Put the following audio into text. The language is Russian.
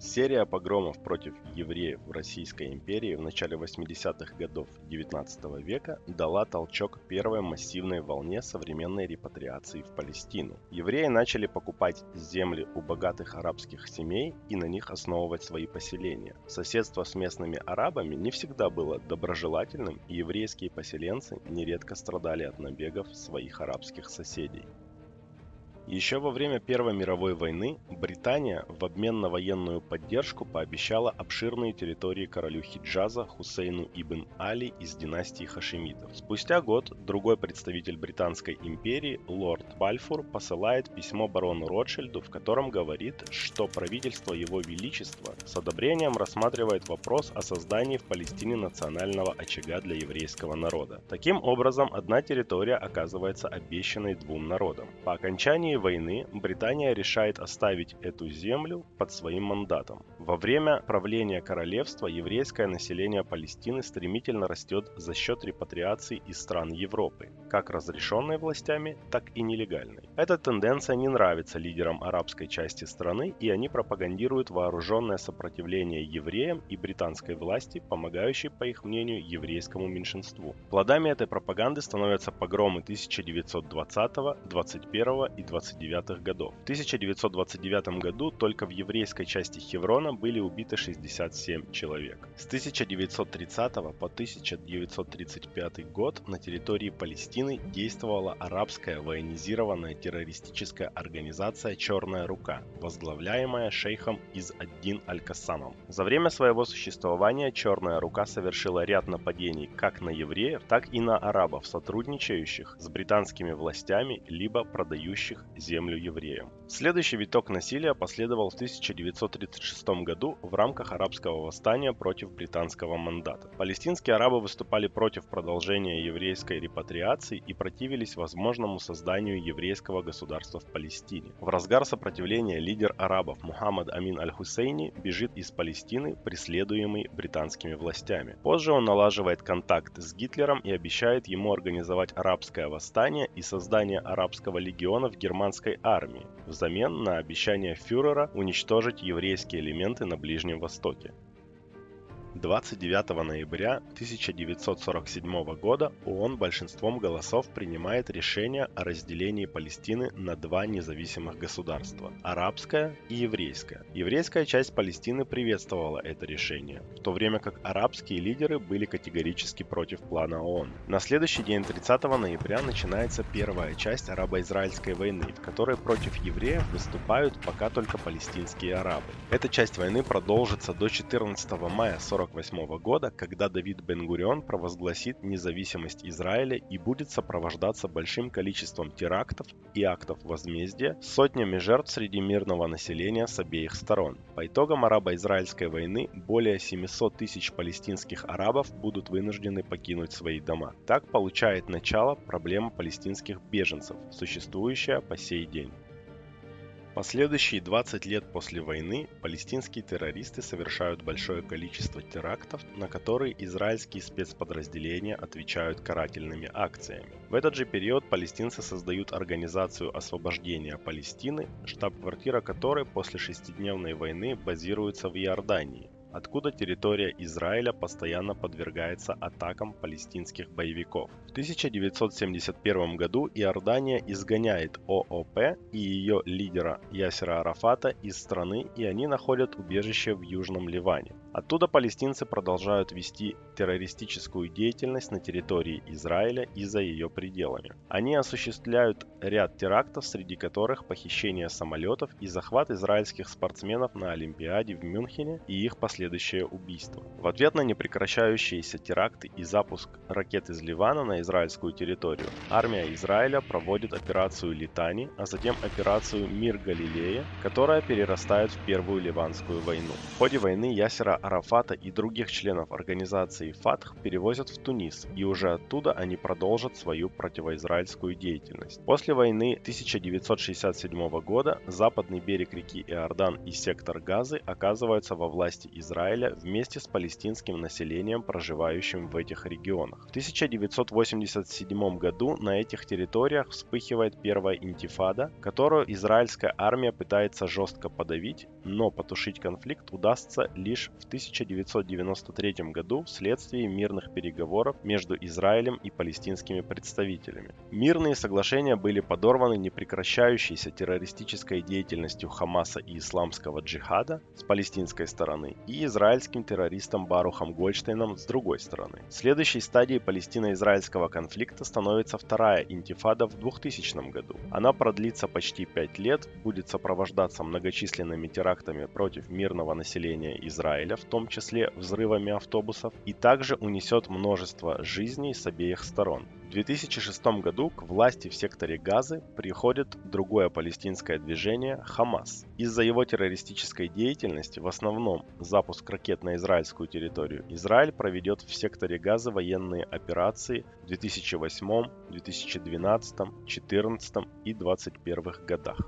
Серия погромов против евреев в Российской империи в начале 80-х годов XIX века дала толчок первой массивной волне современной репатриации в Палестину. Евреи начали покупать земли у богатых арабских семей и на них основывать свои поселения. Соседство с местными арабами не всегда было доброжелательным, и еврейские поселенцы нередко страдали от набегов своих арабских соседей. Еще во время Первой мировой войны Британия в обмен на военную поддержку пообещала обширные территории королю Хиджаза Хусейну ибн Али из династии Хашимитов. Спустя год другой представитель Британской империи, лорд Бальфур, посылает письмо барону Ротшильду, в котором говорит, что правительство Его Величества с одобрением рассматривает вопрос о создании в Палестине национального очага для еврейского народа. Таким образом, одна территория оказывается обещанной двум народам. По окончании войны Британия решает оставить эту землю под своим мандатом. Во время правления королевства еврейское население Палестины стремительно растет за счет репатриации из стран Европы, как разрешенной властями, так и нелегальной. Эта тенденция не нравится лидерам арабской части страны, и они пропагандируют вооруженное сопротивление евреям и британской власти, помогающей, по их мнению, еврейскому меньшинству. Плодами этой пропаганды становятся погромы 1920, 21 и 29 годов. В 1929 году только в еврейской части Хеврона были убиты 67 человек. С 1930 по 1935 год на территории Палестины действовала арабская военизированная террористическая организация «Черная рука», возглавляемая шейхом Из-ад-Дин аль-Кассамом. За время своего существования «Черная рука» совершила ряд нападений как на евреев, так и на арабов, сотрудничающих с британскими властями либо продающих землю евреям. Следующий виток насилия последовал в 1936 году в рамках арабского восстания против британского мандата. Палестинские арабы выступали против продолжения еврейской репатриации и противились возможному созданию еврейского государства в Палестине. В разгар сопротивления лидер арабов Мухаммад Амин аль-Хусейни бежит из Палестины, преследуемый британскими властями. Позже он налаживает контакт с Гитлером и обещает ему организовать арабское восстание и создание арабского легиона в германской армии, взамен на обещание фюрера уничтожить еврейские элементы на Ближнем Востоке. 29 ноября 1947 года ООН большинством голосов принимает решение о разделении Палестины на два независимых государства – арабское и еврейское. Еврейская часть Палестины приветствовала это решение, в то время как арабские лидеры были категорически против плана ООН. На следующий день, 30 ноября, начинается первая часть арабо-израильской войны, в которой против евреев выступают пока только палестинские арабы. Эта часть войны продолжится до 14 мая 1948 года, когда Давид Бен-Гурион провозгласит независимость Израиля и будет сопровождаться большим количеством терактов и актов возмездия, сотнями жертв среди мирного населения с обеих сторон. По итогам арабо-израильской войны более 700 тысяч палестинских арабов будут вынуждены покинуть свои дома. Так получает начало проблема палестинских беженцев, существующая по сей день. Последующие 20 лет после войны палестинские террористы совершают большое количество терактов, на которые израильские спецподразделения отвечают карательными акциями. В этот же период палестинцы создают Организацию освобождения Палестины, штаб-квартира которой после шестидневной войны базируется в Иордании, откуда территория Израиля постоянно подвергается атакам палестинских боевиков. В 1971 году Иордания изгоняет ООП и ее лидера Ясера Арафата из страны, и они находят убежище в Южном Ливане. Оттуда палестинцы продолжают вести террористическую деятельность на территории Израиля и за ее пределами. Они осуществляют ряд терактов, среди которых похищение самолетов и захват израильских спортсменов на Олимпиаде в Мюнхене и их последующее убийство. В ответ на непрекращающиеся теракты и запуск ракет из Ливана на израильскую территорию, армия Израиля проводит операцию Литани, а затем операцию Мир Галилея, которая перерастает в Первую Ливанскую войну. В ходе войны Ясера Арафата и других членов организации Фатх перевозят в Тунис, и уже оттуда они продолжат свою противоизраильскую деятельность. После войны 1967 года западный берег реки Иордан и сектор Газы оказываются во власти Израиля Израиля вместе с палестинским населением, проживающим в этих регионах. В 1987 году на этих территориях вспыхивает первая интифада, которую израильская армия пытается жестко подавить, но потушить конфликт удастся лишь в 1993 году вследствие мирных переговоров между Израилем и палестинскими представителями. Мирные соглашения были подорваны непрекращающейся террористической деятельностью Хамаса и Исламского джихада с палестинской стороны и израильским террористом Барухом Гольштейном с другой стороны. Следующей стадией палестино-израильского конфликта становится вторая интифада в 2000 году. Она продлится почти 5 лет, будет сопровождаться многочисленными терактами против мирного населения Израиля, в том числе взрывами автобусов, и также унесет множество жизней с обеих сторон. В 2006 году к власти в секторе Газы приходит другое палестинское движение Хамас. Из-за его террористической деятельности, в основном запуск ракет на израильскую территорию, Израиль проведет в секторе Газы военные операции в 2008, 2012, 2014 и 2021 годах.